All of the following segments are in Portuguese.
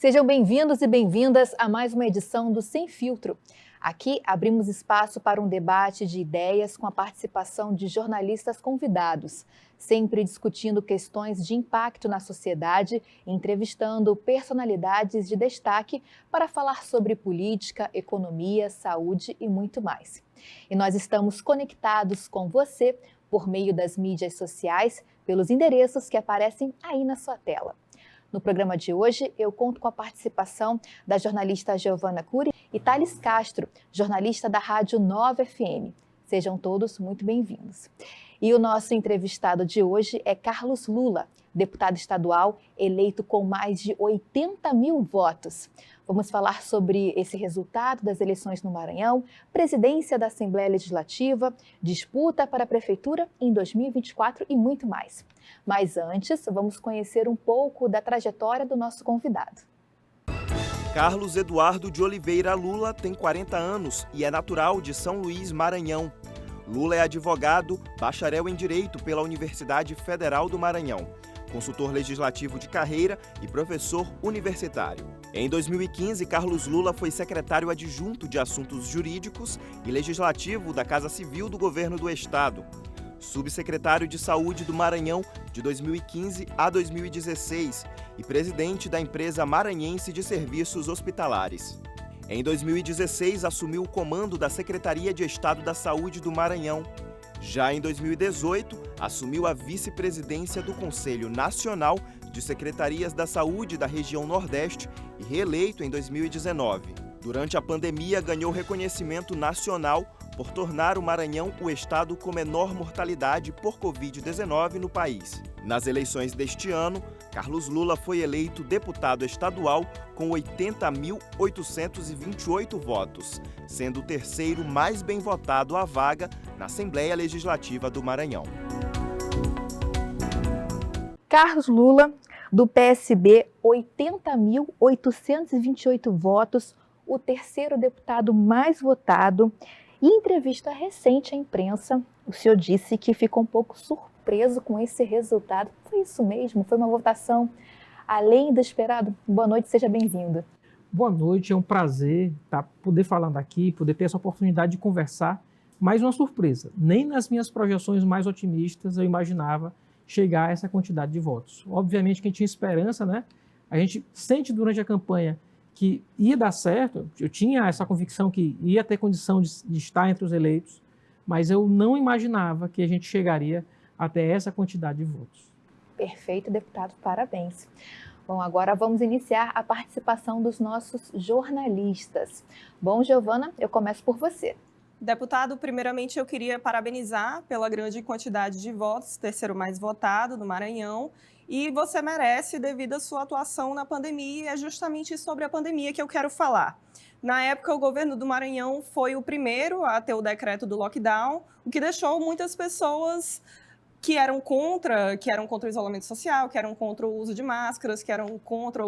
Sejam bem-vindos e bem-vindas a mais uma edição do Sem Filtro. Aqui abrimos espaço para um debate de ideias com a participação de jornalistas convidados, sempre discutindo questões de impacto na sociedade e entrevistando personalidades de destaque para falar sobre política, economia, saúde e muito mais. E nós estamos conectados com você por meio das mídias sociais, pelos endereços que aparecem aí na sua tela. No programa de hoje, eu conto com a participação da jornalista Giovana Cury e Thales Castro, jornalista da Rádio Nova FM. Sejam todos muito bem-vindos. E o nosso entrevistado de hoje é Carlos Lula, deputado estadual eleito com mais de 80 mil votos. Vamos falar sobre esse resultado das eleições no Maranhão, presidência da Assembleia Legislativa, disputa para a Prefeitura em 2024 e muito mais. Mas antes, vamos conhecer um pouco da trajetória do nosso convidado. Carlos Eduardo de Oliveira Lula tem 40 anos e é natural de São Luís, Maranhão. Lula é advogado, bacharel em Direito pela Universidade Federal do Maranhão, consultor legislativo de carreira e professor universitário. Em 2015, Carlos Lula foi secretário adjunto de Assuntos Jurídicos e Legislativo da Casa Civil do Governo do Estado, subsecretário de Saúde do Maranhão de 2015 a 2016 e presidente da empresa maranhense de serviços hospitalares. Em 2016, assumiu o comando da Secretaria de Estado da Saúde do Maranhão. Já em 2018, assumiu a vice-presidência do Conselho Nacional de Secretarias da Saúde da região Nordeste e reeleito em 2019. Durante a pandemia, ganhou reconhecimento nacional por tornar o Maranhão o estado com menor mortalidade por Covid-19 no país. Nas eleições deste ano, Carlos Lula foi eleito deputado estadual com 80.828 votos, sendo o terceiro mais bem votado à vaga na Assembleia Legislativa do Maranhão. Carlos Lula, do PSB, 80.828 votos, o terceiro deputado mais votado. Em entrevista recente à imprensa, o senhor disse que ficou um pouco surpreso com esse resultado. Foi isso mesmo? Foi uma votação além do esperado? Boa noite, seja bem-vindo. Boa noite, é um prazer poder falando aqui, poder ter essa oportunidade de conversar. Mais uma surpresa. Nem nas minhas projeções mais otimistas eu imaginava chegar a essa quantidade de votos. Obviamente que a gente tinha esperança, né? A gente sente durante a campanha que ia dar certo, eu tinha essa convicção que ia ter condição de estar entre os eleitos, mas eu não imaginava que a gente chegaria até essa quantidade de votos. Perfeito, deputado, parabéns. Bom, agora vamos iniciar a participação dos nossos jornalistas. Bom, Giovana, eu começo por você. Deputado, primeiramente eu queria parabenizar pela grande quantidade de votos, terceiro mais votado do Maranhão, e você merece devido à sua atuação na pandemia, e é justamente sobre a pandemia que eu quero falar. Na época, o governo do Maranhão foi o primeiro a ter o decreto do lockdown, o que deixou muitas pessoas que eram contra o isolamento social, que eram contra o uso de máscaras, que eram contra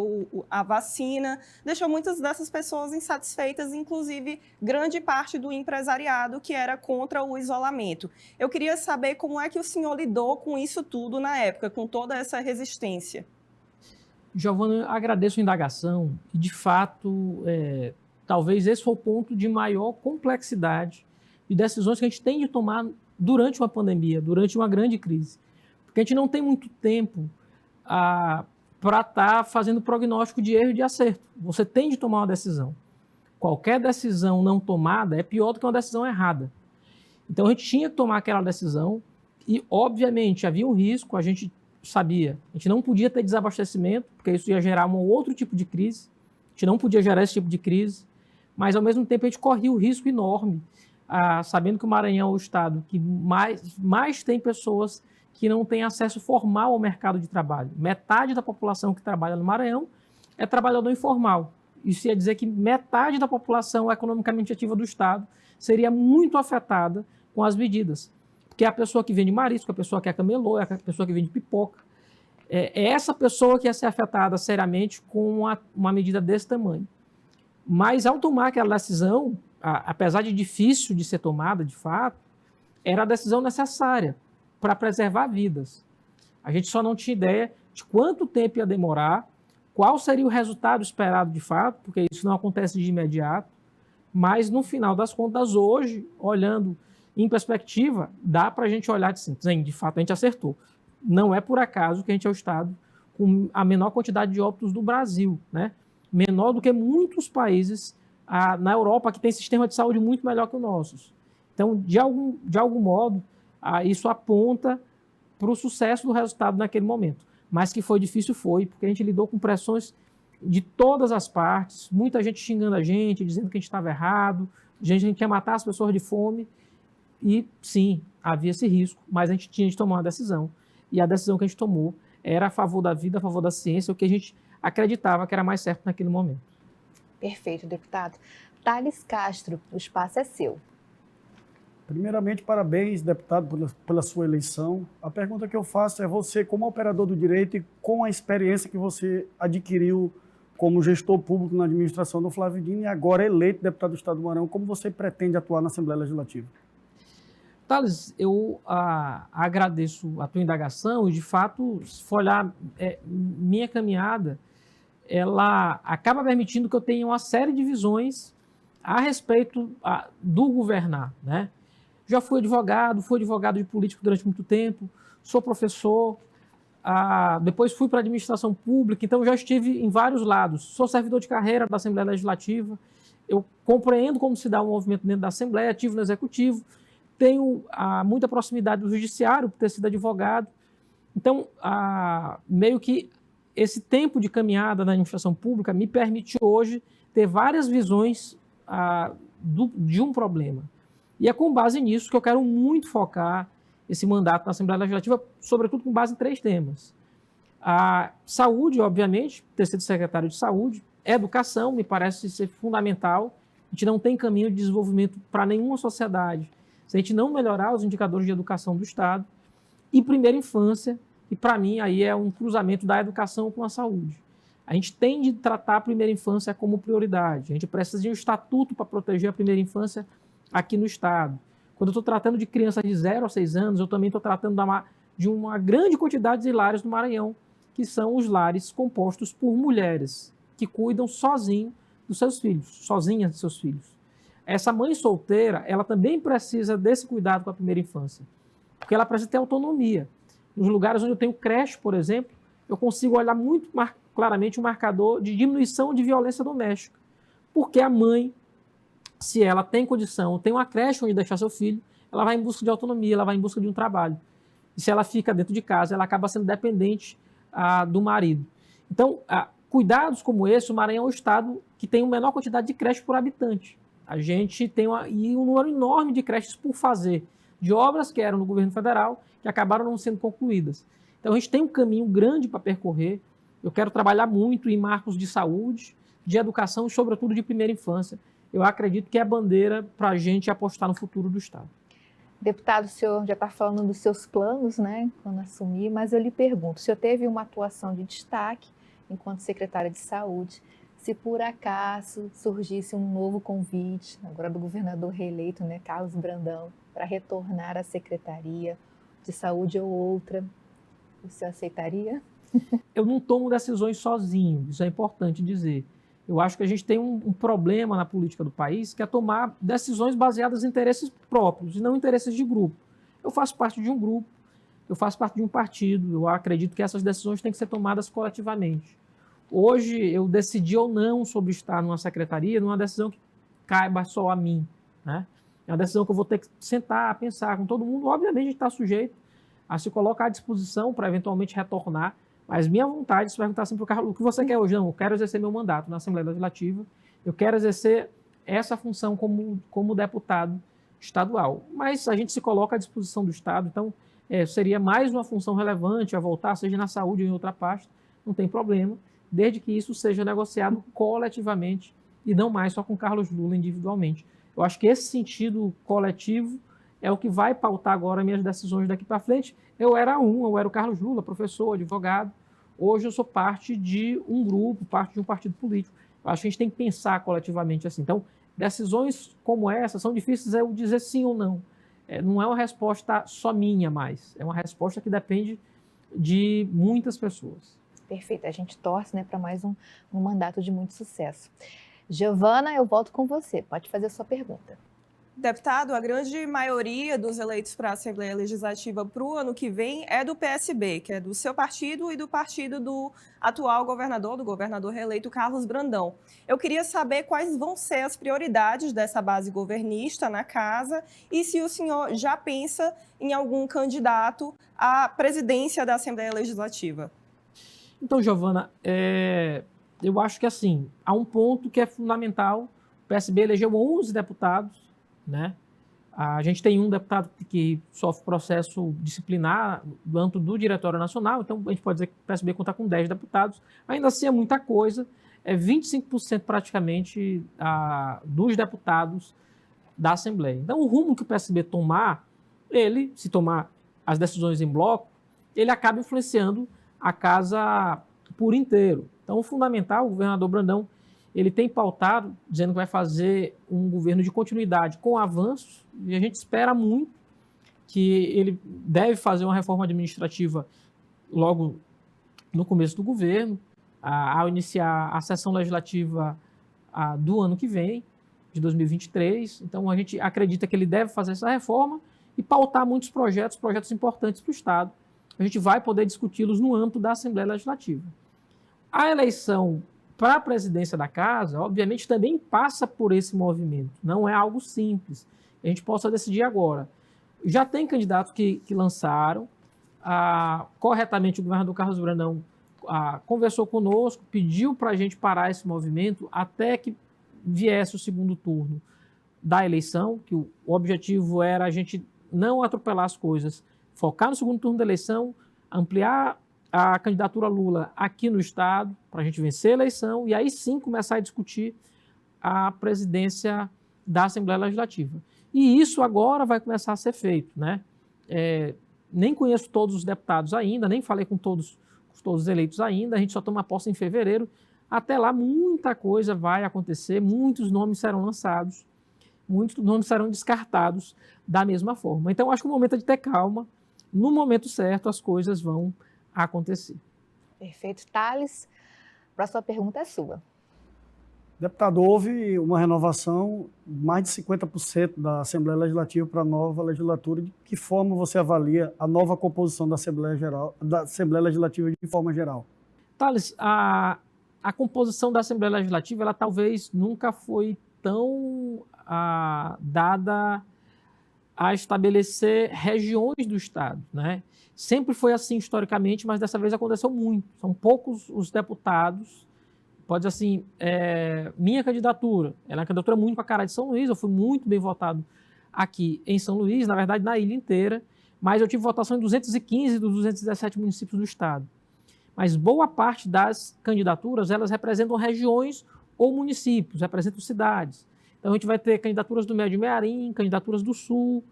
a vacina, deixou muitas dessas pessoas insatisfeitas, inclusive grande parte do empresariado que era contra o isolamento. Eu queria saber como é que o senhor lidou com isso tudo na época, com toda essa resistência. Giovana, eu agradeço a indagação e, de fato, talvez esse foi o ponto de maior complexidade de decisões que a gente tem de tomar durante uma pandemia, durante uma grande crise. Porque a gente não tem muito tempo para estar fazendo prognóstico de erro e de acerto. Você tem de tomar uma decisão. Qualquer decisão não tomada é pior do que uma decisão errada. Então a gente tinha que tomar aquela decisão e, obviamente, havia um risco, a gente sabia. A gente não podia ter desabastecimento, porque isso ia gerar um outro tipo de crise. A gente não podia gerar esse tipo de crise, mas, ao mesmo tempo, a gente corria o risco enorme, sabendo que o Maranhão é o estado que mais tem pessoas que não têm acesso formal ao mercado de trabalho. Metade da população que trabalha no Maranhão é trabalhador informal. Isso ia dizer que metade da população economicamente ativa do estado seria muito afetada com as medidas. Porque é a pessoa que vende marisco, a pessoa que é camelô, é a pessoa que vende pipoca. É essa pessoa que ia ser afetada seriamente com uma medida desse tamanho. Mas, ao tomar aquela decisão, apesar de difícil de ser tomada, de fato, era a decisão necessária para preservar vidas. A gente só não tinha ideia de quanto tempo ia demorar, qual seria o resultado esperado de fato, porque isso não acontece de imediato, mas no final das contas, hoje, olhando em perspectiva, dá para a gente olhar assim, de fato a gente acertou. Não é por acaso que a gente é o estado com a menor quantidade de óbitos do Brasil, né? Menor do que muitos países na Europa que tem sistema de saúde muito melhor que o nosso. Então, de algum modo, isso aponta para o sucesso do resultado naquele momento. Mas que foi difícil, foi, porque a gente lidou com pressões de todas as partes, muita gente xingando a gente, dizendo que a gente estava errado, a gente quer matar as pessoas de fome, e sim, havia esse risco, mas a gente tinha de tomar uma decisão, e a decisão que a gente tomou era a favor da vida, a favor da ciência, o que a gente acreditava que era mais certo naquele momento. Perfeito, deputado. Thales Castro, o espaço é seu. Primeiramente, parabéns, deputado, pela sua eleição. A pergunta que eu faço é você, como operador do direito e com a experiência que você adquiriu como gestor público na administração do Flávio Dino e agora eleito deputado do Estado do Maranhão, como você pretende atuar na Assembleia Legislativa? Thales, eu agradeço a tua indagação e, de fato, se for olhar minha caminhada, ela acaba permitindo que eu tenha uma série de visões a respeito do governar, né? Já fui advogado de político durante muito tempo, sou professor, depois fui para a administração pública, então já estive em vários lados. Sou servidor de carreira da Assembleia Legislativa, eu compreendo como se dá um movimento dentro da Assembleia, ativo no Executivo, tenho muita proximidade do Judiciário, por ter sido advogado. Então, meio que esse tempo de caminhada na administração pública me permite hoje ter várias visões de um problema. E é com base nisso que eu quero muito focar esse mandato na Assembleia Legislativa, sobretudo com base em 3 temas. A saúde, obviamente, ter sido secretário de saúde, educação, me parece ser fundamental. A gente não tem caminho de desenvolvimento para nenhuma sociedade se a gente não melhorar os indicadores de educação do Estado. E primeira infância, e para mim aí é um cruzamento da educação com a saúde. A gente tem de tratar a primeira infância como prioridade. A gente precisa de um estatuto para proteger a primeira infância aqui no Estado. Quando eu estou tratando de crianças de 0 a 6 anos, eu também estou tratando de uma grande quantidade de lares do Maranhão, que são os lares compostos por mulheres que cuidam sozinhas dos seus filhos. Essa mãe solteira, ela também precisa desse cuidado com a primeira infância, porque ela precisa ter autonomia. Nos lugares onde eu tenho creche, por exemplo, eu consigo olhar muito claramente o marcador de diminuição de violência doméstica, porque a mãe, se ela tem condição, tem uma creche onde deixar seu filho, ela vai em busca de autonomia, ela vai em busca de um trabalho. E se ela fica dentro de casa, ela acaba sendo dependente do marido. Então, cuidados como esse, o Maranhão é o estado que tem a menor quantidade de creche por habitante. A gente tem um número enorme de creches por fazer, de obras que eram no governo federal, que acabaram não sendo concluídas. Então, a gente tem um caminho grande para percorrer. Eu quero trabalhar muito em marcos de saúde, de educação e, sobretudo, de primeira infância. Eu acredito que é a bandeira para a gente apostar no futuro do Estado. Deputado, o senhor já está falando dos seus planos, né, quando assumir, mas eu lhe pergunto, o senhor teve uma atuação de destaque enquanto secretária de saúde, se por acaso surgisse um novo convite, agora do governador reeleito, né, Carlos Brandão, para retornar à secretaria de saúde ou outra, o senhor aceitaria? Eu não tomo decisões sozinho, isso é importante dizer. Eu acho que a gente tem um problema na política do país, que é tomar decisões baseadas em interesses próprios e não interesses de grupo. Eu faço parte de um grupo, eu faço parte de um partido, eu acredito que essas decisões têm que ser tomadas coletivamente. Hoje, eu decidi ou não sobre estar numa secretaria, numa decisão que caiba só a mim, né? É uma decisão que eu vou ter que sentar, pensar com todo mundo. Obviamente, a gente está sujeito a se colocar à disposição para eventualmente retornar. Mas minha vontade é se perguntar assim para o Carlos, o que você quer hoje? Não, eu quero exercer meu mandato na Assembleia Legislativa, eu quero exercer essa função como deputado estadual. Mas a gente se coloca à disposição do Estado, então seria mais uma função relevante a voltar, seja na saúde ou em outra pasta, não tem problema, desde que isso seja negociado coletivamente e não mais só com Carlos Lula individualmente. Eu acho que esse sentido coletivo é o que vai pautar agora minhas decisões daqui para frente. Eu era o Carlos Lula, professor, advogado. Hoje eu sou parte de um grupo, parte de um partido político. Eu acho que a gente tem que pensar coletivamente assim. Então, decisões como essa são difíceis eu dizer sim ou não. Não é uma resposta só minha mais. É uma resposta que depende de muitas pessoas. Perfeito, a gente torce, né, para mais um mandato de muito sucesso. Giovana, eu volto com você, pode fazer a sua pergunta. Deputado, a grande maioria dos eleitos para a Assembleia Legislativa para o ano que vem é do PSB, que é do seu partido e do partido do atual governador, do governador reeleito Carlos Brandão. Eu queria saber quais vão ser as prioridades dessa base governista na casa e se o senhor já pensa em algum candidato à presidência da Assembleia Legislativa. Então, Giovana, eu acho que assim, há um ponto que é fundamental. O PSB elegeu 11 deputados, né? A gente tem um deputado que sofre processo disciplinar do âmbito do Diretório Nacional, então a gente pode dizer que o PSB conta com 10 deputados. Ainda assim é muita coisa, é 25% praticamente dos deputados da Assembleia. Então o rumo que o PSB tomar, se tomar as decisões em bloco, ele acaba influenciando a casa por inteiro. Então o fundamental, o governador Brandão, ele tem pautado, dizendo que vai fazer um governo de continuidade com avanços, e a gente espera muito que ele deve fazer uma reforma administrativa logo no começo do governo, ao iniciar a sessão legislativa do ano que vem, de 2023. Então, a gente acredita que ele deve fazer essa reforma e pautar muitos projetos importantes para o Estado. A gente vai poder discuti-los no âmbito da Assembleia Legislativa. A eleição para a presidência da casa, obviamente, também passa por esse movimento. Não é algo simples. A gente possa decidir agora. Já tem candidatos que lançaram. Corretamente, o governador Carlos Brandão conversou conosco, pediu para a gente parar esse movimento até que viesse o segundo turno da eleição, que o objetivo era a gente não atropelar as coisas, focar no segundo turno da eleição, ampliar a candidatura Lula aqui no Estado, para a gente vencer a eleição, e aí sim começar a discutir a presidência da Assembleia Legislativa. E isso agora vai começar a ser feito, né? Nem conheço todos os deputados ainda, nem falei com todos os eleitos ainda, a gente só toma posse em fevereiro. Até lá muita coisa vai acontecer, muitos nomes serão lançados, muitos nomes serão descartados da mesma forma. Então acho que o momento é de ter calma, no momento certo as coisas vão acontecer. Perfeito. Thales, a próxima pergunta é sua. Deputado, houve uma renovação, mais de 50% da Assembleia Legislativa para a nova legislatura. De que forma você avalia a nova composição da Assembleia Legislativa de forma geral? Thales, a composição da Assembleia Legislativa, ela talvez nunca foi tão dada a estabelecer regiões do Estado, né? Sempre foi assim historicamente, mas dessa vez aconteceu muito. São poucos os deputados. Pode dizer assim, minha candidatura, ela é uma candidatura muito para a cara de São Luís, eu fui muito bem votado aqui em São Luís, na verdade na ilha inteira, mas eu tive votação em 215 dos 217 municípios do Estado. Mas boa parte das candidaturas, elas representam regiões ou municípios, representam cidades. Então a gente vai ter candidaturas do Médio Mearim, candidaturas do Sul,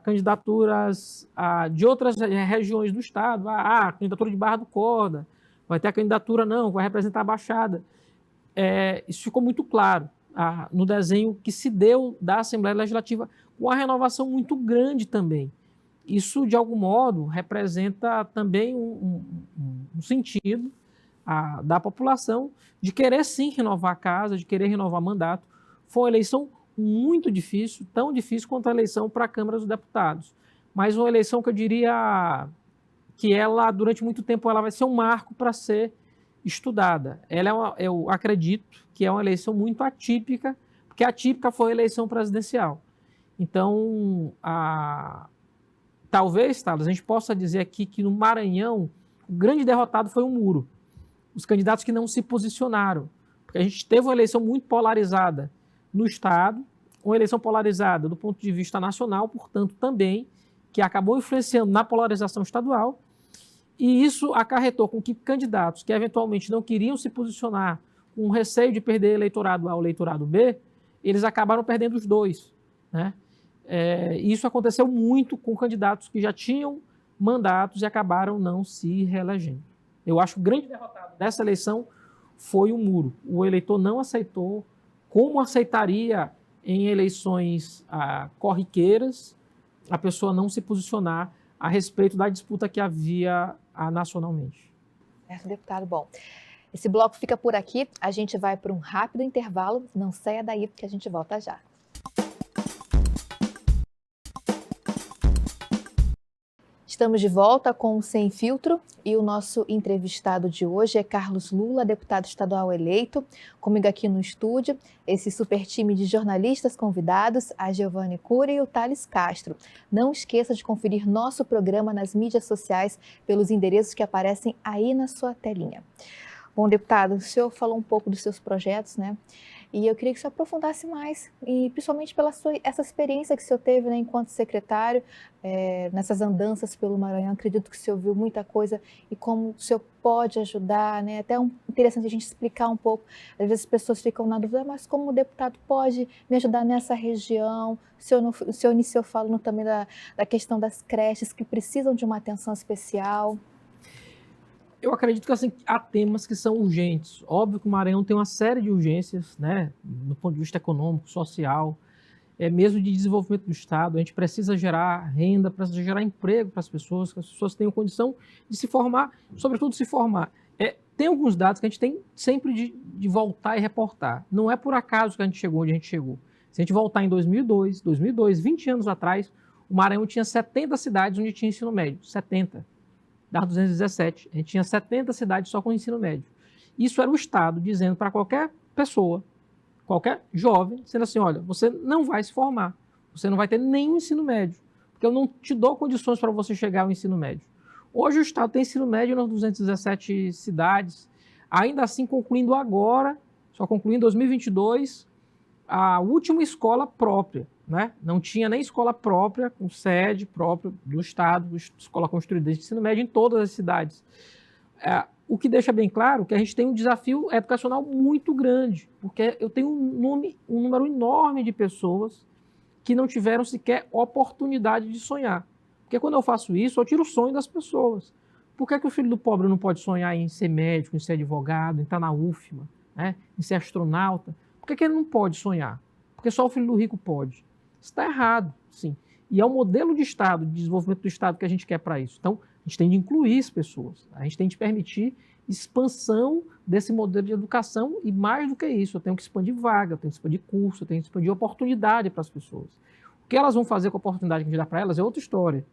candidaturas de outras regiões do Estado, a candidatura de Barra do Corda, vai ter a candidatura que vai representar a Baixada. Isso ficou muito claro no desenho que se deu da Assembleia Legislativa, com uma renovação muito grande também. Isso, de algum modo, representa também um sentido da população de querer sim renovar a casa, de querer renovar mandato. Foi uma eleição muito difícil, tão difícil quanto a eleição para a Câmara dos Deputados. Mas uma eleição que eu diria que ela, durante muito tempo, ela vai ser um marco para ser estudada. Eu acredito que é uma eleição muito atípica, porque atípica foi a eleição presidencial. Então, talvez, Thales, a gente possa dizer aqui que no Maranhão, o grande derrotado foi o Muro. Os candidatos que não se posicionaram. Porque a gente teve uma eleição muito polarizada no Estado, uma eleição polarizada do ponto de vista nacional, portanto, também, que acabou influenciando na polarização estadual, e isso acarretou com que candidatos que eventualmente não queriam se posicionar com receio de perder eleitorado A ou eleitorado B, eles acabaram perdendo os dois, né? Isso aconteceu muito com candidatos que já tinham mandatos e acabaram não se reelegendo. Eu acho que o grande derrotado dessa eleição foi o Muro. O eleitor não aceitou, como aceitaria em eleições corriqueiras, a pessoa não se posicionar a respeito da disputa que havia nacionalmente. Certo, deputado. Bom, esse bloco fica por aqui. A gente vai para um rápido intervalo. Não saia daí, porque a gente volta já. Estamos de volta com o Sem Filtro e o nosso entrevistado de hoje é Carlos Lula, deputado estadual eleito. Comigo aqui no estúdio, esse super time de jornalistas convidados, a Giovanni Cury e o Thales Castro. Não esqueça de conferir nosso programa nas mídias sociais pelos endereços que aparecem aí na sua telinha. Bom, deputado, o senhor falou um pouco dos seus projetos, né? E eu queria que o senhor aprofundasse mais, e principalmente pela essa experiência que o senhor teve, né, enquanto secretário, nessas andanças pelo Maranhão. Acredito que o senhor viu muita coisa e como o senhor pode ajudar, né? Até interessante a gente explicar um pouco. Às vezes as pessoas ficam na dúvida, mas como o deputado pode me ajudar nessa região? O senhor iniciou falando também da questão das creches que precisam de uma atenção especial. Eu acredito que assim, há temas que são urgentes. Óbvio que o Maranhão tem uma série de urgências, né, do ponto de vista econômico, social, mesmo de desenvolvimento do Estado. A gente precisa gerar renda, precisa gerar emprego para as pessoas, que as pessoas tenham condição de se formar, sobretudo se formar. Tem alguns dados que a gente tem sempre de voltar e reportar. Não é por acaso que a gente chegou onde a gente chegou. Se a gente voltar em 2002, 20 anos atrás, o Maranhão tinha 70 cidades onde tinha ensino médio, 70. Das 217, a gente tinha 70 cidades só com ensino médio. Isso era o Estado dizendo para qualquer pessoa, qualquer jovem, dizendo assim, olha, você não vai se formar, você não vai ter nenhum ensino médio, porque eu não te dou condições para você chegar ao ensino médio. Hoje o Estado tem ensino médio nas 217 cidades, ainda assim concluindo agora, só concluindo em 2022, a última escola própria. Né? Não tinha nem escola própria, com sede própria do Estado, escola construída de ensino médio em todas as cidades. O que deixa bem claro que a gente tem um desafio educacional muito grande, porque eu tenho um número enorme de pessoas que não tiveram sequer oportunidade de sonhar. Porque quando eu faço isso, eu tiro o sonho das pessoas. Por que o filho do pobre não pode sonhar em ser médico, em ser advogado, em estar na UFMA, né? Em ser astronauta? Por que ele não pode sonhar? Porque só o filho do rico pode. Isso está errado, sim. E é o modelo de Estado, de desenvolvimento do Estado que a gente quer para isso. Então, a gente tem de incluir as pessoas, a gente tem de permitir expansão desse modelo de educação e, mais do que isso, eu tenho que expandir vaga, eu tenho que expandir curso, eu tenho que expandir oportunidade para as pessoas. O que elas vão fazer com a oportunidade que a gente dá para elas é outra história.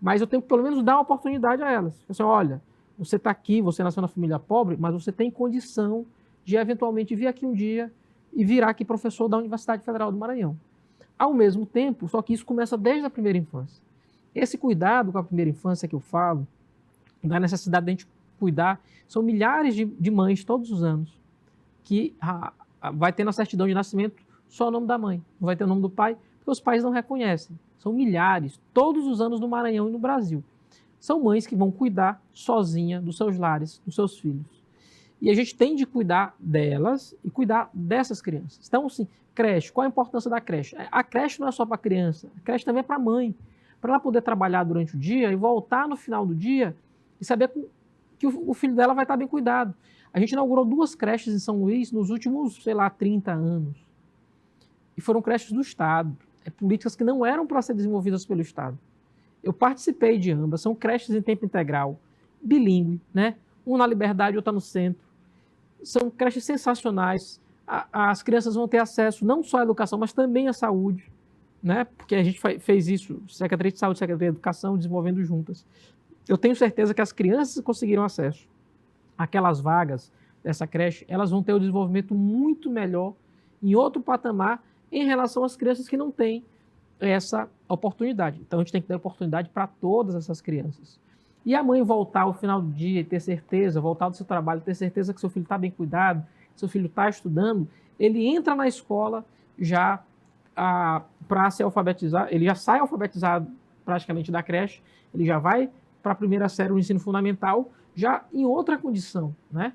Mas eu tenho que, pelo menos, dar uma oportunidade a elas. Assim, olha, você está aqui, você nasceu na família pobre, mas você tem condição de, eventualmente, vir aqui um dia e virar aqui professor da Universidade Federal do Maranhão. Ao mesmo tempo, só que isso começa desde a primeira infância. Esse cuidado com a primeira infância que eu falo, da necessidade de a gente cuidar, são milhares de mães todos os anos que vai ter na certidão de nascimento só o nome da mãe, não vai ter o nome do pai, porque os pais não reconhecem. São milhares, todos os anos no Maranhão e no Brasil. São mães que vão cuidar sozinha dos seus lares, dos seus filhos. E a gente tem de cuidar delas e cuidar dessas crianças. Então, assim, creche, qual a importância da creche? A creche não é só para a criança, a creche também é para a mãe. Para ela poder trabalhar durante o dia e voltar no final do dia e saber que o filho dela vai estar bem cuidado. A gente inaugurou 2 creches em São Luís nos últimos, 30 anos. E foram creches do Estado. Políticas que não eram para ser desenvolvidas pelo Estado. Eu participei de ambas, são creches em tempo integral, bilíngue, né? Um na Liberdade, outra no centro. São creches sensacionais. As crianças vão ter acesso não só à educação, mas também à saúde, né? Porque a gente fez isso, Secretaria de Saúde e Secretaria de Educação, desenvolvendo juntas. Eu tenho certeza que as crianças que conseguiram acesso àquelas vagas dessa creche, elas vão ter um desenvolvimento muito melhor, em outro patamar, em relação às crianças que não têm essa oportunidade. Então, a gente tem que dar oportunidade para todas essas crianças. E a mãe voltar ao final do dia e ter certeza, voltar do seu trabalho, ter certeza que seu filho está bem cuidado, que seu filho está estudando, ele entra na escola já para se alfabetizar, ele já sai alfabetizado praticamente da creche, ele já vai para a primeira série do ensino fundamental, já em outra condição, né?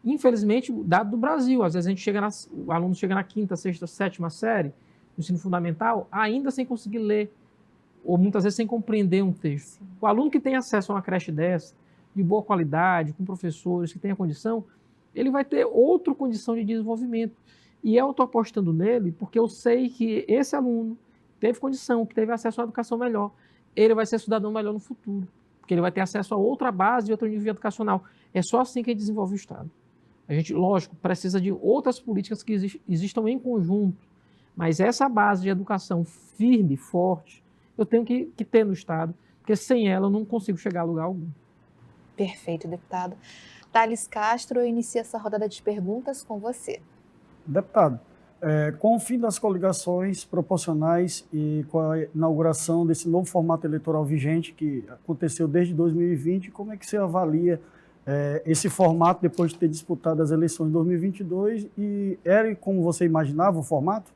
Infelizmente, dado do Brasil, às vezes o aluno chega na 5ª, 6ª, 7ª série do ensino fundamental, ainda sem conseguir ler, ou muitas vezes sem compreender um texto. Sim. O aluno que tem acesso a uma creche dessa, de boa qualidade, com professores que tenham condição, ele vai ter outra condição de desenvolvimento. E eu estou apostando nele porque eu sei que esse aluno teve condição, que teve acesso à educação melhor, ele vai ser cidadão melhor no futuro, porque ele vai ter acesso a outra base e outro nível educacional. É só assim que a gente desenvolve o Estado. A gente, lógico, precisa de outras políticas que existam em conjunto, mas essa base de educação firme, forte, eu tenho que ter no Estado, porque sem ela eu não consigo chegar a lugar algum. Perfeito, deputado. Thales Castro, eu inicio essa rodada de perguntas com você. Deputado, com o fim das coligações proporcionais e com a inauguração desse novo formato eleitoral vigente que aconteceu desde 2020, como é que você avalia esse formato depois de ter disputado as eleições de 2022 e era como você imaginava o formato?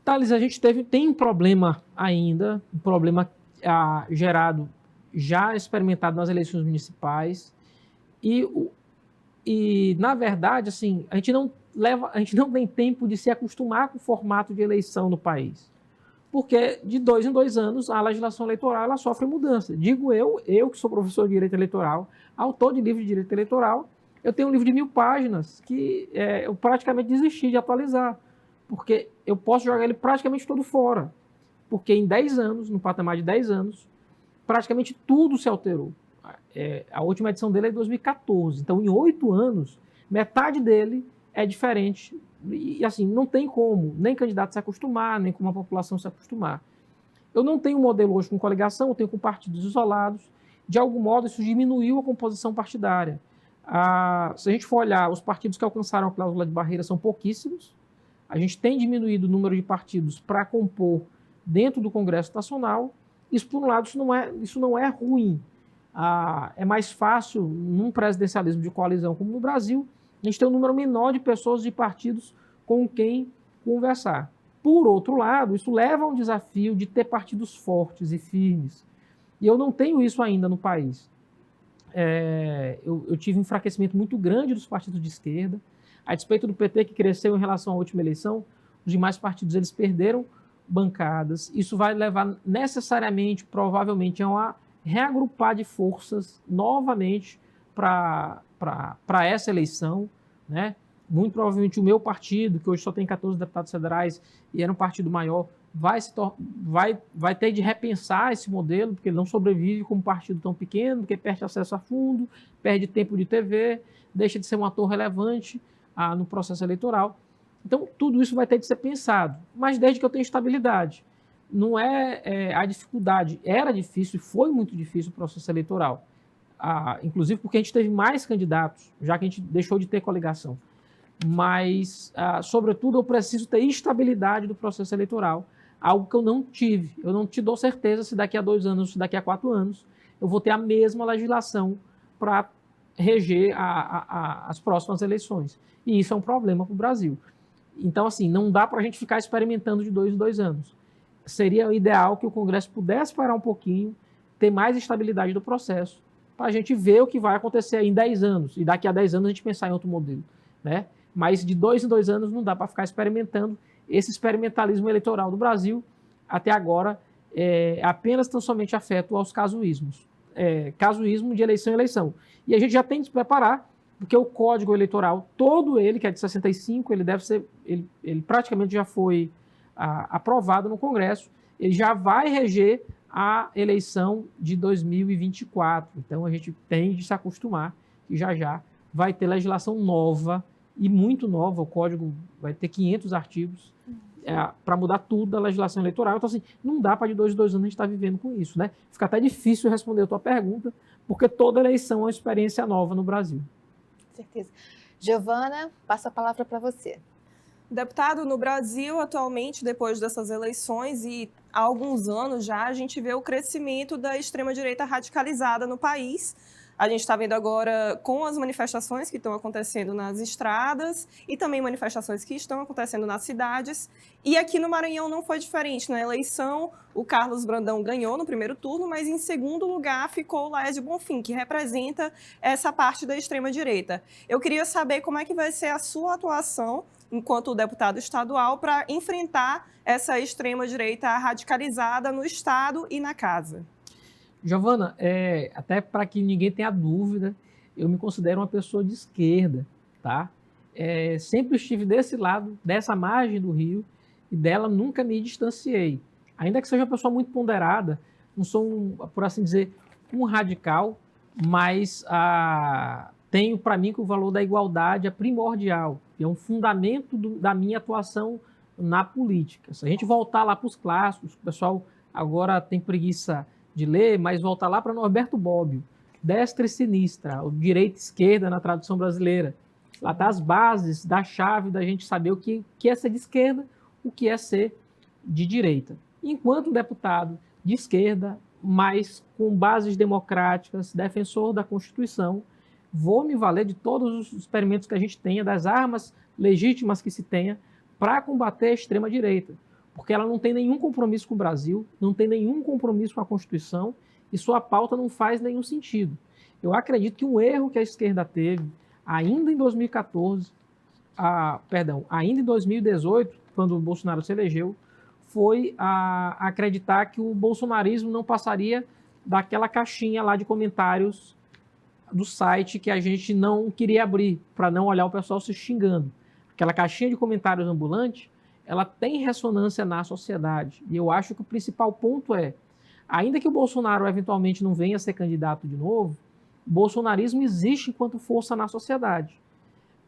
Thales, a gente tem um problema ainda, um problema gerado, já experimentado nas eleições municipais e na verdade, assim, a gente não tem tempo de se acostumar com o formato de eleição no país. Porque de 2 em 2 anos a legislação eleitoral ela sofre mudança. Digo eu que sou professor de direito eleitoral, autor de livro de direito eleitoral, eu tenho um livro de 1000 páginas que eu praticamente desisti de atualizar, porque eu posso jogar ele praticamente todo fora. Porque em 10 anos, no patamar de 10 anos, praticamente tudo se alterou. A última edição dele é de 2014, então em 8 anos, metade dele é diferente. E assim, não tem como nem candidato se acostumar, nem como a população se acostumar. Eu não tenho um modelo hoje com coligação, eu tenho com partidos isolados. De algum modo, isso diminuiu a composição partidária. Se a gente for olhar, os partidos que alcançaram a cláusula de barreira são pouquíssimos. A gente tem diminuído o número de partidos para compor dentro do Congresso Nacional. Isso, por um lado, isso não é ruim. É mais fácil, num presidencialismo de coalizão como no Brasil, a gente tem um número menor de pessoas de partidos com quem conversar. Por outro lado, isso leva a um desafio de ter partidos fortes e firmes. E eu não tenho isso ainda no país. Eu tive um enfraquecimento muito grande dos partidos de esquerda. A despeito do PT, que cresceu em relação à última eleição, os demais partidos eles perderam bancadas. Isso vai levar necessariamente, provavelmente, a uma reagrupar de forças novamente para essa eleição, né? Muito provavelmente o meu partido, que hoje só tem 14 deputados federais e era um partido maior, vai ter de repensar esse modelo, porque ele não sobrevive como um partido tão pequeno, porque perde acesso a fundo, perde tempo de TV, deixa de ser um ator relevante no processo eleitoral. Então, tudo isso vai ter de ser pensado, mas desde que eu tenha estabilidade. Não a dificuldade, era difícil e foi muito difícil o processo eleitoral. Inclusive porque a gente teve mais candidatos, já que a gente deixou de ter coligação. Mas, sobretudo, eu preciso ter estabilidade do processo eleitoral, algo que eu não tive. Eu não te dou certeza se daqui a 2 anos, se daqui a 4 anos, eu vou ter a mesma legislação para reger as próximas eleições. E isso é um problema para o Brasil. Então, assim, não dá para a gente ficar experimentando de 2 em 2 anos. Seria ideal que o Congresso pudesse parar um pouquinho, ter mais estabilidade do processo, para a gente ver o que vai acontecer em 10 anos. E daqui a 10 anos a gente pensar em outro modelo, né? Mas de 2 em 2 anos não dá para ficar experimentando. Esse experimentalismo eleitoral do Brasil, até agora, apenas tão somente afeto aos casuísmos. Casuísmo de eleição em eleição. E a gente já tem de se preparar, porque o Código Eleitoral, todo ele, que é de 65, ele praticamente já foi aprovado no Congresso, ele já vai reger a eleição de 2024. Então, a gente tem de se acostumar que já vai ter legislação nova e muito nova. O Código vai ter 500 artigos para mudar tudo da legislação eleitoral. Então, assim, não dá para de 2 em 2 anos a gente estar vivendo com isso, né? Fica até difícil responder a tua pergunta, porque toda eleição é uma experiência nova no Brasil. Com certeza. Giovana, passo a palavra para você. Deputado, no Brasil, atualmente, depois dessas eleições e há alguns anos já, a gente vê o crescimento da extrema-direita radicalizada no país. A gente está vendo agora com as manifestações que estão acontecendo nas estradas e também manifestações que estão acontecendo nas cidades. E aqui no Maranhão não foi diferente. Na eleição, o Carlos Brandão ganhou no primeiro turno, mas em segundo lugar ficou o Laércio Bonfim, que representa essa parte da extrema-direita. Eu queria saber como é que vai ser a sua atuação enquanto deputado estadual para enfrentar essa extrema-direita radicalizada no Estado e na casa. Giovana, até para que ninguém tenha dúvida, eu me considero uma pessoa de esquerda, tá? Sempre estive desse lado, dessa margem do rio, e dela nunca me distanciei. Ainda que seja uma pessoa muito ponderada, não sou, por assim dizer, um radical, mas tenho para mim que o valor da igualdade é primordial, é um fundamento da minha atuação na política. Se a gente voltar lá para os clássicos, o pessoal agora tem preguiça de ler, mas voltar lá para Norberto Bobbio, Destra e Sinistra, o direita e esquerda na tradução brasileira. Lá está as bases da chave da gente saber o que é ser de esquerda, o que é ser de direita. Enquanto deputado de esquerda, mas com bases democráticas, defensor da Constituição, vou me valer de todos os experimentos que a gente tenha, das armas legítimas que se tenha, para combater a extrema-direita. Porque ela não tem nenhum compromisso com o Brasil, não tem nenhum compromisso com a Constituição, e sua pauta não faz nenhum sentido. Eu acredito que um erro que a esquerda teve, ainda em 2014, ainda em 2018, quando o Bolsonaro se elegeu, foi acreditar que o bolsonarismo não passaria daquela caixinha lá de comentários do site que a gente não queria abrir, para não olhar o pessoal se xingando. Aquela caixinha de comentários ambulante, ela tem ressonância na sociedade. E eu acho que o principal ponto é, ainda que o Bolsonaro eventualmente não venha a ser candidato de novo, o bolsonarismo existe enquanto força na sociedade.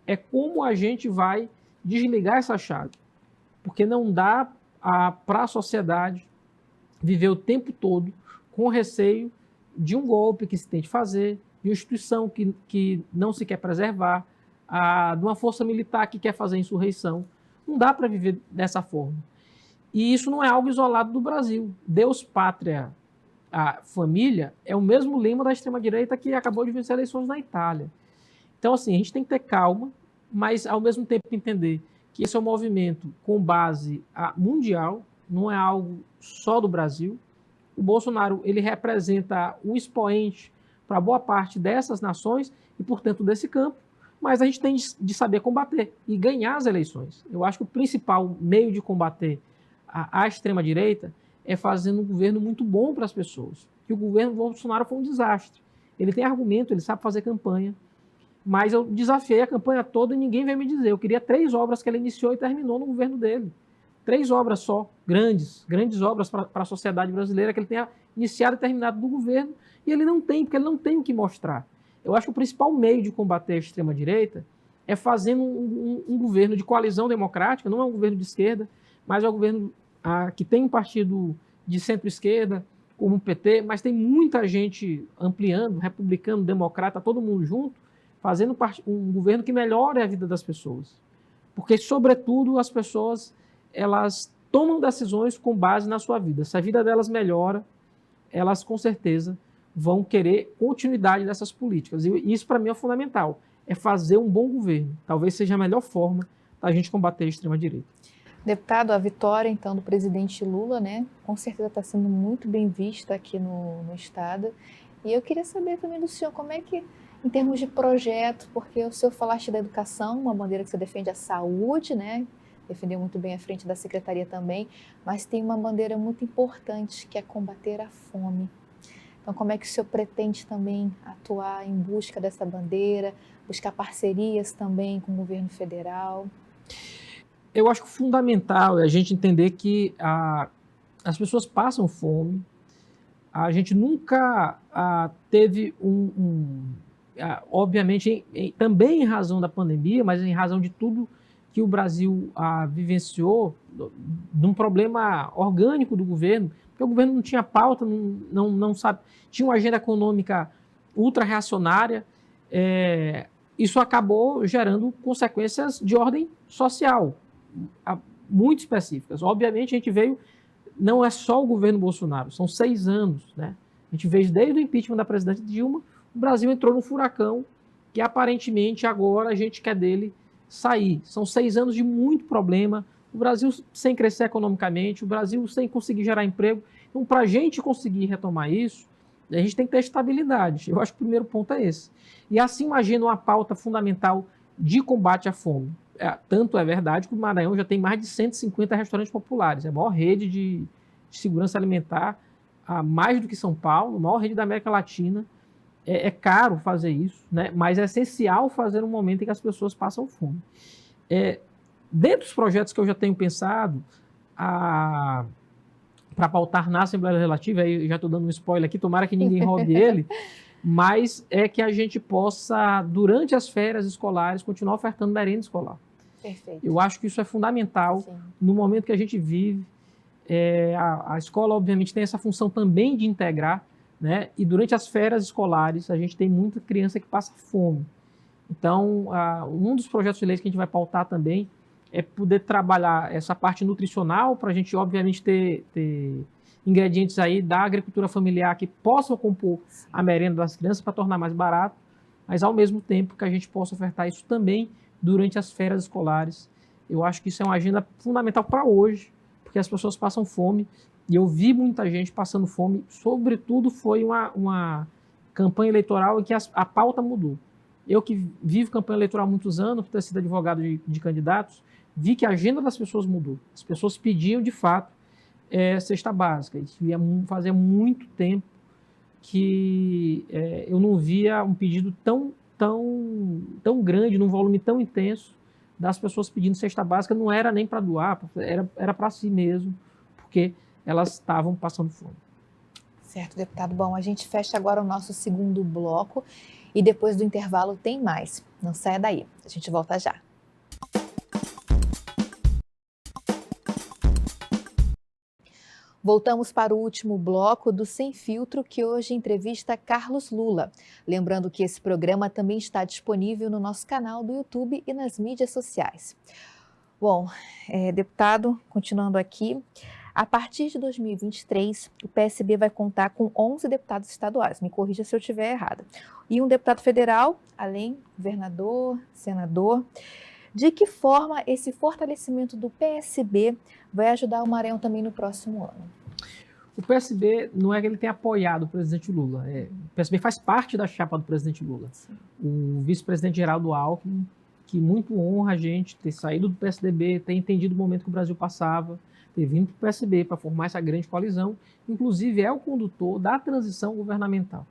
É como a gente vai desligar essa chave. Porque não dá para a sociedade viver o tempo todo com receio de um golpe que se tente fazer, de uma instituição que não se quer preservar, de uma força militar que quer fazer insurreição. Não dá para viver dessa forma. E isso não é algo isolado do Brasil. Deus, pátria, a família é o mesmo lema da extrema-direita que acabou de vencer eleições na Itália. Então, assim, a gente tem que ter calma, mas, ao mesmo tempo, entender que esse é um movimento com base mundial, não é algo só do Brasil. O Bolsonaro, ele representa um expoente para boa parte dessas nações e, portanto, desse campo, mas a gente tem de saber combater e ganhar as eleições. Eu acho que o principal meio de combater a extrema-direita é fazendo um governo muito bom para as pessoas. Que o governo Bolsonaro foi um desastre. Ele tem argumento, ele sabe fazer campanha, mas eu desafiei a campanha toda e ninguém veio me dizer. Eu queria 3 obras que ele iniciou e terminou no governo dele. 3 obras só, grandes obras para a sociedade brasileira que ele tenha iniciado e terminado do governo, e ele não tem, porque ele não tem o que mostrar. Eu acho que o principal meio de combater a extrema-direita é fazendo um governo de coalizão democrática, não é um governo de esquerda, mas é um governo que tem um partido de centro-esquerda, como o PT, mas tem muita gente ampliando, republicano, democrata, todo mundo junto, fazendo um governo que melhore a vida das pessoas. Porque, sobretudo, as pessoas elas tomam decisões com base na sua vida. Se a vida delas melhora, elas, com certeza, vão querer continuidade dessas políticas. E isso, para mim, é fundamental. É fazer um bom governo. Talvez seja a melhor forma da gente combater a extrema-direita. Deputado, a vitória, então, do presidente Lula, né, com certeza está sendo muito bem vista aqui no Estado. E eu queria saber também do senhor, como é que, em termos de projeto, porque o senhor falaste da educação, uma bandeira que você defende a saúde, né, defendeu muito bem à frente da secretaria também, mas tem uma bandeira muito importante, que é combater a fome. Então, como é que o senhor pretende também atuar em busca dessa bandeira, buscar parcerias também com o governo federal? Eu acho que o fundamental é a gente entender que as pessoas passam fome. A gente nunca teve obviamente, também em razão da pandemia, mas em razão de tudo que o Brasil vivenciou, num problema orgânico do governo, porque o governo não tinha pauta, não sabe, tinha uma agenda econômica ultra-reacionária. Isso acabou gerando consequências de ordem social, muito específicas. Obviamente, a gente veio, não é só o governo Bolsonaro, são 6 anos, né? A gente veio desde o impeachment da presidente Dilma, o Brasil entrou num furacão que aparentemente agora a gente quer dele sair. São 6 anos de muito problema, o Brasil sem crescer economicamente, o Brasil sem conseguir gerar emprego. Então, para a gente conseguir retomar isso, a gente tem que ter estabilidade. Eu acho que o primeiro ponto é esse. E assim imagina uma pauta fundamental de combate à fome. Tanto é verdade que o Maranhão já tem mais de 150 restaurantes populares. É a maior rede de segurança alimentar, mais do que São Paulo, a maior rede da América Latina. É caro fazer isso, né? Mas é essencial fazer no momento em que as pessoas passam fome. Dentro dos projetos que eu já tenho pensado para pautar na Assembleia Legislativa, aí já estou dando um spoiler aqui, tomara que ninguém roube ele, mas é que a gente possa, durante as férias escolares, continuar ofertando merenda escolar. Perfeito. Eu acho que isso é fundamental. Sim. No momento que a gente vive. A escola, obviamente, tem essa função também de integrar, né? E durante as férias escolares, a gente tem muita criança que passa fome. Então, um dos projetos de lei que a gente vai pautar também é poder trabalhar essa parte nutricional para a gente, obviamente, ter ingredientes aí da agricultura familiar que possam compor a merenda das crianças para tornar mais barato, mas ao mesmo tempo que a gente possa ofertar isso também durante as férias escolares. Eu acho que isso é uma agenda fundamental para hoje, porque as pessoas passam fome, e eu vi muita gente passando fome, sobretudo foi uma campanha eleitoral em que a pauta mudou. Eu que vivo campanha eleitoral há muitos anos, por ter sido advogado de candidatos, vi que a agenda das pessoas mudou. As pessoas pediam, de fato, cesta básica. Isso fazia muito tempo que eu não via um pedido tão grande, num volume tão intenso, das pessoas pedindo cesta básica. Não era nem para doar, era para si mesmo, porque elas estavam passando fome. Certo, deputado. Bom, a gente fecha agora o nosso segundo bloco e depois do intervalo tem mais. Não saia daí, a gente volta já. Voltamos para o último bloco do Sem Filtro, que hoje entrevista Carlos Lula. Lembrando que esse programa também está disponível no nosso canal do YouTube e nas mídias sociais. Bom, deputado, continuando aqui, a partir de 2023, o PSB vai contar com 11 deputados estaduais, me corrija se eu estiver errada, e um deputado federal, além governador, senador. De que forma esse fortalecimento do PSB vai ajudar o Maranhão também no próximo ano? O PSB não é que ele tenha apoiado o presidente Lula. O PSB faz parte da chapa do presidente Lula. Sim. O vice-presidente Geraldo Alckmin, que muito honra a gente ter saído do PSDB, ter entendido o momento que o Brasil passava, ter vindo para o PSB para formar essa grande coalizão, inclusive é o condutor da transição governamental.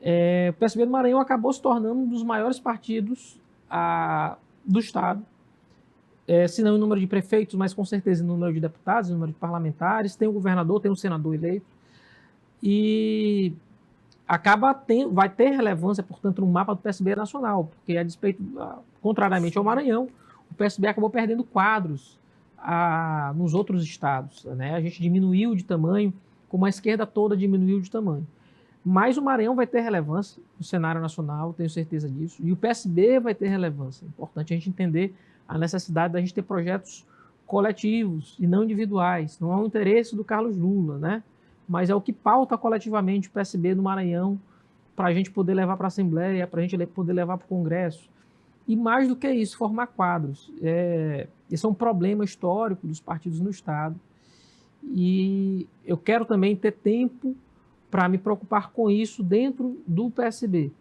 O PSB do Maranhão acabou se tornando um dos maiores partidos do Estado, se não em número de prefeitos, mas com certeza em número de deputados, em número de parlamentares, tem o governador, tem o senador eleito, e vai ter relevância, portanto, no mapa do PSB nacional, porque a despeito, contrariamente ao Maranhão, o PSB acabou perdendo quadros nos outros estados, né? A gente diminuiu de tamanho, como a esquerda toda diminuiu de tamanho. Mas o Maranhão vai ter relevância no cenário nacional, tenho certeza disso. E o PSB vai ter relevância. É importante a gente entender a necessidade da gente ter projetos coletivos e não individuais. Não é o interesse do Carlos Lula, né? Mas é o que pauta coletivamente o PSB no Maranhão para a gente poder levar para a Assembleia, para a gente poder levar para o Congresso. E mais do que isso, formar quadros. Esse é um problema histórico dos partidos no Estado. E eu quero também ter tempo para me preocupar com isso dentro do PSB,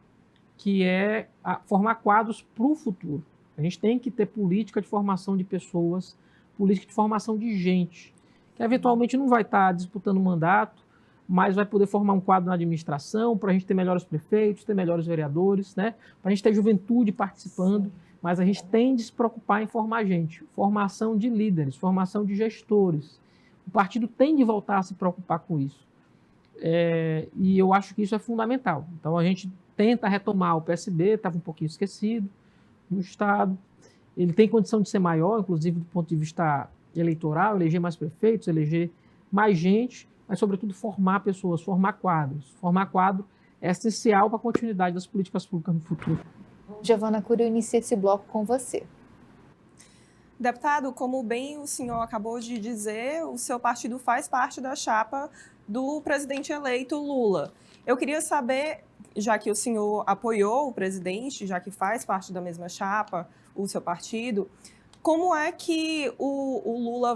que é formar quadros para o futuro. A gente tem que ter política de formação de pessoas, política de formação de gente, que eventualmente não vai estar disputando mandato, mas vai poder formar um quadro na administração, para a gente ter melhores prefeitos, ter melhores vereadores, né? Para a gente ter juventude participando. Sim. Mas a gente tem de se preocupar em formar gente, formação de líderes, formação de gestores. O partido tem de voltar a se preocupar com isso. E eu acho que isso é fundamental. Então a gente tenta retomar o PSB, estava um pouquinho esquecido no Estado. Ele tem condição de ser maior, inclusive do ponto de vista eleitoral, eleger mais prefeitos, eleger mais gente, mas sobretudo formar pessoas, formar quadros. Formar quadro é essencial para a continuidade das políticas públicas no futuro. Giovana Cury, eu inicio esse bloco com você. Deputado, como bem o senhor acabou de dizer, o seu partido faz parte da chapa do presidente eleito Lula. Eu queria saber, já que o senhor apoiou o presidente, já que faz parte da mesma chapa, o seu partido, como é que o Lula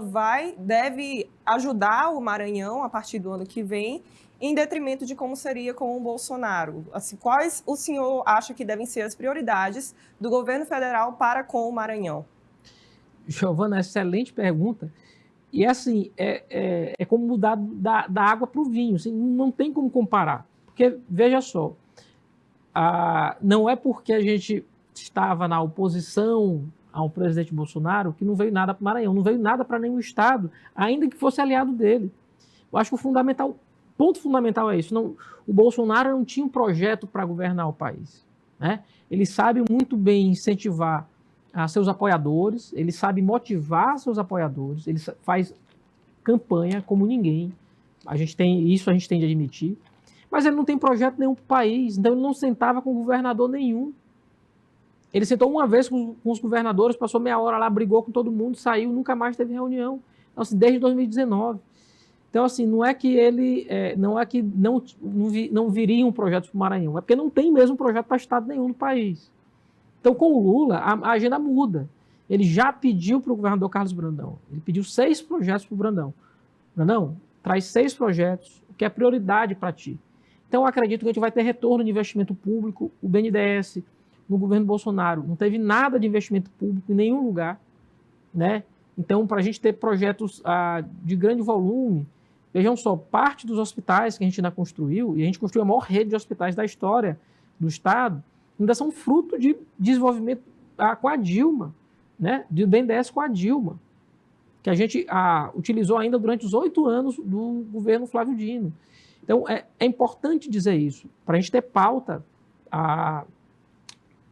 deve ajudar o Maranhão a partir do ano que vem, em detrimento de como seria com o Bolsonaro? Assim, quais o senhor acha que devem ser as prioridades do governo federal para com o Maranhão? Giovana, excelente pergunta. E assim, é como mudar da água para o vinho, assim, não tem como comparar. Porque, veja só, não é porque a gente estava na oposição ao presidente Bolsonaro que não veio nada para o Maranhão, não veio nada para nenhum estado, ainda que fosse aliado dele. Eu acho que o fundamental ponto fundamental é isso. Não, o Bolsonaro não tinha um projeto para governar o país, né? Ele sabe muito bem incentivar a seus apoiadores, ele sabe motivar seus apoiadores, ele faz campanha como ninguém. A gente tem de admitir. Mas ele não tem projeto nenhum para o país, então ele não sentava com governador nenhum. Ele sentou uma vez com os governadores, passou meia hora lá, brigou com todo mundo, saiu, nunca mais teve reunião. Então, assim, desde 2019. Então, assim, não é que ele não viria um projeto para o Maranhão, é porque não tem mesmo projeto para estado nenhum no país. Então, com o Lula, a agenda muda. Ele já pediu para o governador Carlos Brandão, ele pediu 6 projetos para o Brandão. Brandão, traz 6 projetos, o que é prioridade para ti. Então, eu acredito que a gente vai ter retorno de investimento público. O BNDES, no governo Bolsonaro, não teve nada de investimento público em nenhum lugar, né? Então, para a gente ter projetos de grande volume, vejam só, parte dos hospitais que a gente ainda construiu, e a gente construiu a maior rede de hospitais da história do Estado, ainda são fruto de desenvolvimento com a Dilma, né? Do BNDES com a Dilma, que a gente utilizou ainda durante os 8 anos do governo Flávio Dino. Então, é importante dizer isso, para a gente ter pauta para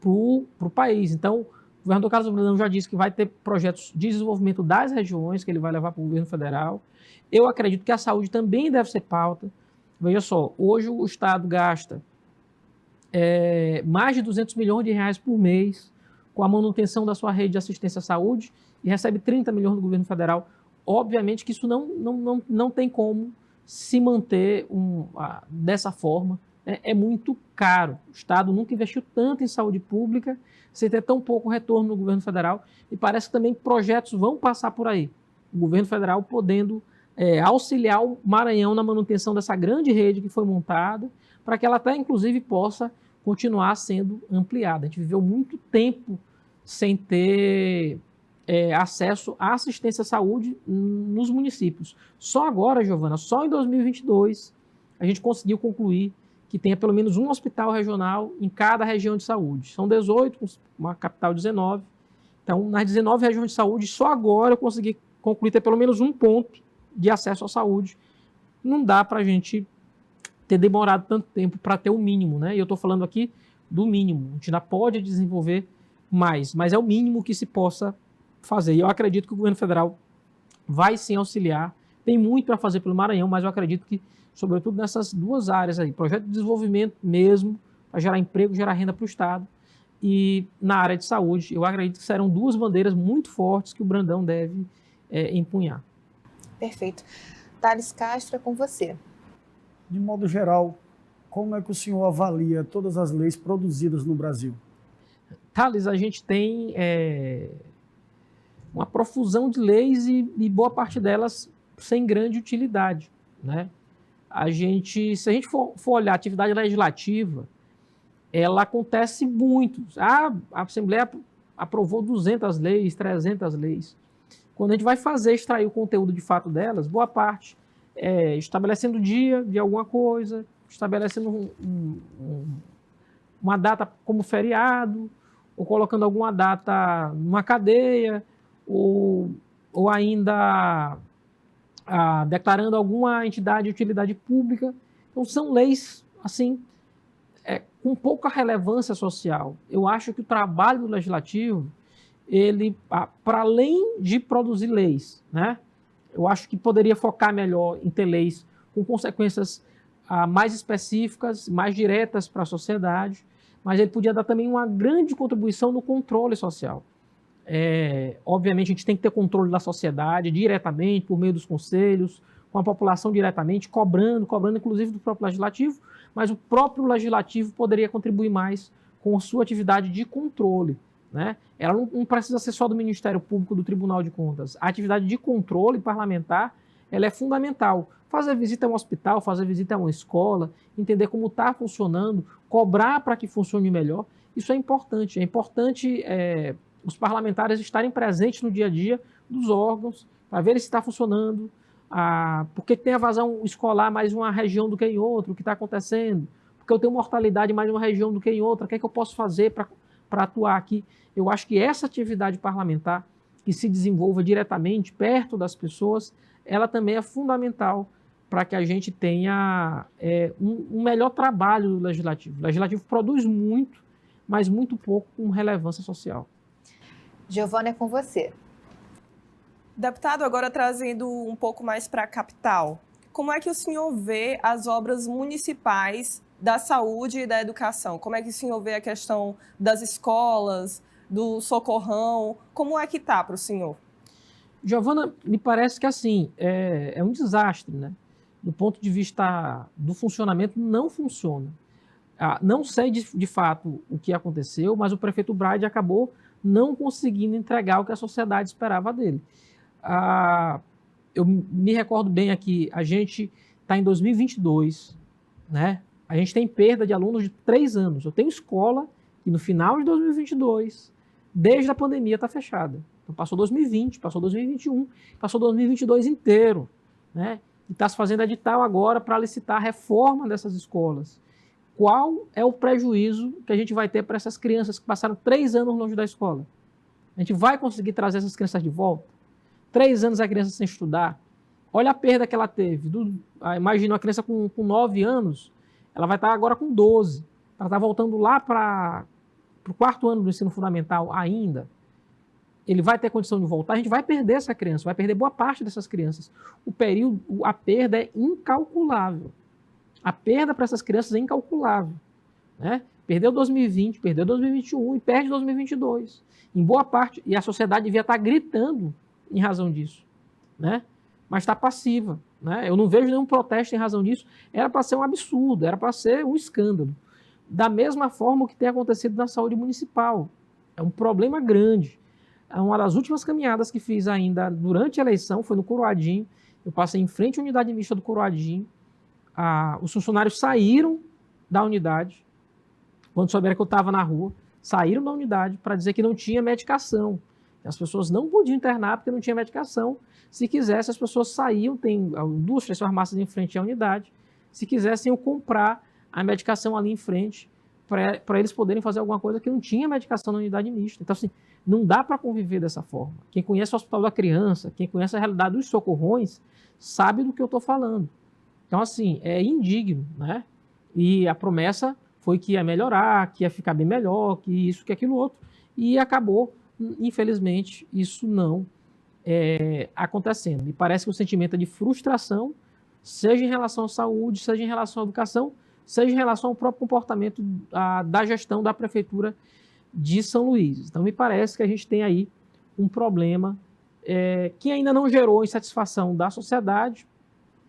o país. Então, o governador Carlos Brandão já disse que vai ter projetos de desenvolvimento das regiões, que ele vai levar para o governo federal. Eu acredito que a saúde também deve ser pauta. Veja só, hoje o Estado gasta mais de 200 milhões de reais por mês com a manutenção da sua rede de assistência à saúde e recebe 30 milhões do governo federal. Obviamente que isso não tem como se manter dessa forma. É muito caro. O Estado nunca investiu tanto em saúde pública sem ter tão pouco retorno no governo federal, e parece que também projetos vão passar por aí. O governo federal podendo auxiliar o Maranhão na manutenção dessa grande rede que foi montada, para que ela até, inclusive, possa continuar sendo ampliada. A gente viveu muito tempo sem ter acesso à assistência à saúde nos municípios. Só agora, Giovana, só em 2022, a gente conseguiu concluir que tenha pelo menos um hospital regional em cada região de saúde. São 18, uma capital 19. Então, nas 19 regiões de saúde, só agora eu consegui concluir ter pelo menos um ponto de acesso à saúde. Não dá para a gente ter demorado tanto tempo para ter o mínimo, né? E eu estou falando aqui do mínimo. A gente ainda pode desenvolver mais, mas é o mínimo que se possa fazer. E eu acredito que o governo federal vai sim auxiliar. Tem muito para fazer pelo Maranhão, mas eu acredito que, sobretudo nessas 2 áreas aí, projeto de desenvolvimento mesmo, para gerar emprego, gerar renda para o Estado, e na área de saúde, eu acredito que serão 2 bandeiras muito fortes que o Brandão deve empunhar. Perfeito. Thales Castro, é com você. De modo geral, como é que o senhor avalia todas as leis produzidas no Brasil? Thales, a gente tem uma profusão de leis e boa parte delas sem grande utilidade, né? Se a gente for olhar a atividade legislativa, ela acontece muito. A Assembleia aprovou 200 leis, 300 leis. Quando a gente vai extrair o conteúdo de fato delas, boa parte estabelecendo o dia de alguma coisa, estabelecendo uma data como feriado, ou colocando alguma data numa cadeia, ou ainda declarando alguma entidade de utilidade pública. Então, são leis, assim, com pouca relevância social. Eu acho que o trabalho do legislativo, ele, para além de produzir leis, né, eu acho que poderia focar melhor em ter leis com consequências mais específicas, mais diretas para a sociedade, mas ele podia dar também uma grande contribuição no controle social. Obviamente, a gente tem que ter controle da sociedade diretamente, por meio dos conselhos, com a população diretamente, cobrando inclusive do próprio legislativo, mas o próprio legislativo poderia contribuir mais com a sua atividade de controle, né? Ela não precisa ser só do Ministério Público, do Tribunal de Contas. A atividade de controle parlamentar, ela é fundamental. Fazer visita a um hospital, fazer visita a uma escola, entender como está funcionando, cobrar para que funcione melhor, isso é importante. É importante os parlamentares estarem presentes no dia a dia dos órgãos, para ver se está funcionando, porque tem evasão escolar mais em uma região do que em outra, o que está acontecendo, porque eu tenho mortalidade mais em uma região do que em outra, o que é que eu posso fazer para atuar aqui? Eu acho que essa atividade parlamentar, que se desenvolva diretamente, perto das pessoas, ela também é fundamental para que a gente tenha um melhor trabalho do Legislativo. O Legislativo produz muito, mas muito pouco com relevância social. Giovana, é com você. Deputado, agora trazendo um pouco mais para a capital, como é que o senhor vê as obras municipais da saúde e da educação? Como é que o senhor vê a questão das escolas, do socorrão? Como é que está para o senhor? Giovana, me parece que assim, é um desastre, né? Do ponto de vista do funcionamento, não funciona. Não sei de fato o que aconteceu, mas o prefeito Braide acabou não conseguindo entregar o que a sociedade esperava dele. Eu me recordo bem aqui, a gente está em 2022, né? A gente tem perda de alunos de 3 anos. Eu tenho escola que no final de 2022, desde a pandemia, está fechada. Então passou 2020, passou 2021, passou 2022 inteiro, né? E está se fazendo edital agora para licitar a reforma dessas escolas. Qual é o prejuízo que a gente vai ter para essas crianças que passaram 3 anos longe da escola? A gente vai conseguir trazer essas crianças de volta? 3 anos a criança sem estudar. Olha a perda que ela teve. Imagina uma criança com 9 anos, ela vai estar agora com 12. Ela está voltando lá para o 4º ano do ensino fundamental ainda. Ele vai ter condição de voltar, a gente vai perder essa criança, vai perder boa parte dessas crianças. A perda é incalculável. A perda para essas crianças é incalculável, né? Perdeu 2020, perdeu 2021 e perde 2022. Em boa parte, e a sociedade devia estar gritando em razão disso, né? Mas está passiva, né? Eu não vejo nenhum protesto em razão disso. Era para ser um absurdo, era para ser um escândalo. Da mesma forma o que tem acontecido na saúde municipal. É um problema grande. Uma das últimas caminhadas que fiz ainda durante a eleição foi no Coroadinho. Eu passei em frente à unidade mista do Coroadinho. Os funcionários saíram da unidade, quando souberam que eu estava na rua, saíram da unidade para dizer que não tinha medicação. As pessoas não podiam internar porque não tinha medicação. Se quisesse, as pessoas saíam, tem 2, 3 farmácias em frente à unidade. Se quisessem, eu comprar a medicação ali em frente para eles poderem fazer alguma coisa que não tinha medicação na unidade mista. Então, assim, não dá para conviver dessa forma. Quem conhece o Hospital da Criança, quem conhece a realidade dos socorrões, sabe do que eu estou falando. Então, assim, é indigno, né? E a promessa foi que ia melhorar, que ia ficar bem melhor, que isso, que aquilo outro. E acabou, infelizmente, isso não acontecendo. Me parece que o sentimento é de frustração, seja em relação à saúde, seja em relação à educação, seja em relação ao próprio comportamento da gestão da Prefeitura de São Luís. Então, me parece que a gente tem aí um problema que ainda não gerou insatisfação da sociedade.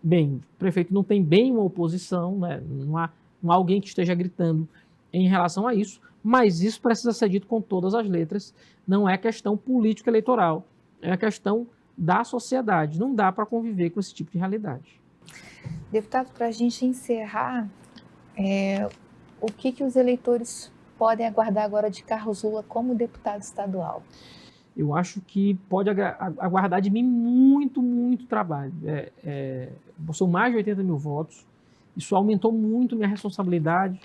Bem, o prefeito não tem bem uma oposição, né? Não há alguém que esteja gritando em relação a isso, mas isso precisa ser dito com todas as letras. Não é questão político-eleitoral, é a questão da sociedade. Não dá para conviver com esse tipo de realidade. Deputado, para a gente encerrar, o que os eleitores podem aguardar agora de Carlos Lula como deputado estadual? Eu acho que pode aguardar de mim muito, muito trabalho. São mais de 80 mil votos. Isso aumentou muito minha responsabilidade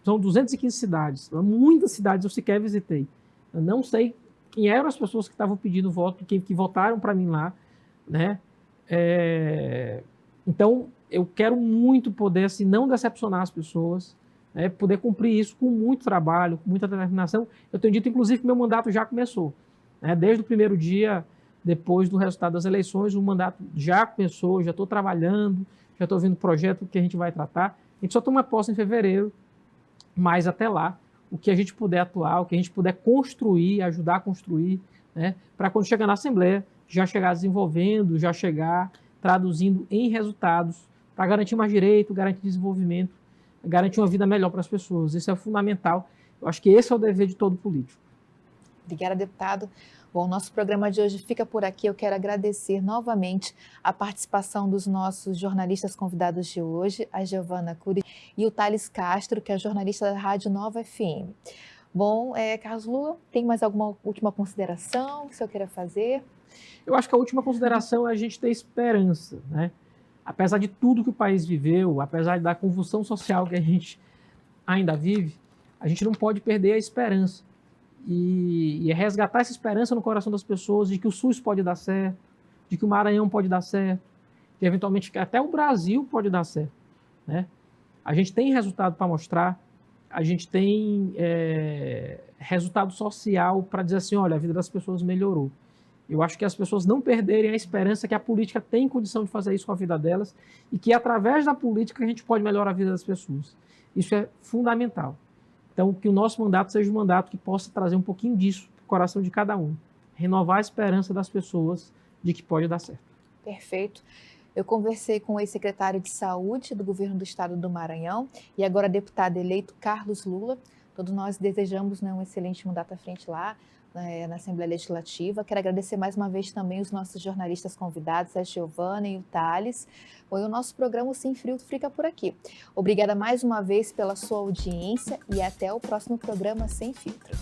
são 215 cidades. Muitas cidades eu sequer visitei. Eu não sei quem eram as pessoas que estavam pedindo voto, que votaram para mim lá, né? Então, eu quero muito poder, assim, não decepcionar as pessoas, né? Poder cumprir isso com muito trabalho, com muita determinação. Eu tenho dito, inclusive, que meu mandato já começou, né? Desde o primeiro dia, depois do resultado das eleições, o mandato já começou, já estou trabalhando, já estou vendo o projeto que a gente vai tratar. A gente só toma posse em fevereiro, mas até lá, o que a gente puder atuar, o que a gente puder construir, ajudar a construir, né? Para quando chegar na Assembleia, já chegar desenvolvendo, já chegar traduzindo em resultados, para garantir mais direito, garantir desenvolvimento, garantir uma vida melhor para as pessoas. Isso é fundamental. Eu acho que esse é o dever de todo político. Obrigada, deputado. Bom, nosso programa de hoje fica por aqui. Eu quero agradecer novamente a participação dos nossos jornalistas convidados de hoje, a Giovana Cury e o Thales Castro, que é jornalista da Rádio Nova FM. Bom, Carlos Lula, tem mais alguma última consideração que o senhor queira fazer? Eu acho que a última consideração é a gente ter esperança, né? Apesar de tudo que o país viveu, apesar da convulsão social que a gente ainda vive, a gente não pode perder a esperança. E resgatar essa esperança no coração das pessoas de que o SUS pode dar certo, de que o Maranhão pode dar certo, que eventualmente até o Brasil pode dar certo, né? A gente tem resultado para mostrar, a gente tem resultado social para dizer assim, olha, a vida das pessoas melhorou. Eu acho que as pessoas não perderem a esperança que a política tem condição de fazer isso com a vida delas e que através da política a gente pode melhorar a vida das pessoas. Isso é fundamental. Então, que o nosso mandato seja um mandato que possa trazer um pouquinho disso para o coração de cada um. Renovar a esperança das pessoas de que pode dar certo. Perfeito. Eu conversei com o ex-secretário de Saúde do governo do estado do Maranhão e agora deputado eleito Carlos Lula. Todos nós desejamos, né, um excelente mandato à frente lá na Assembleia Legislativa. Quero agradecer mais uma vez também os nossos jornalistas convidados, a Giovana e o Thales. O nosso programa Sem Filtro fica por aqui. Obrigada mais uma vez pela sua audiência e até o próximo programa Sem Filtro.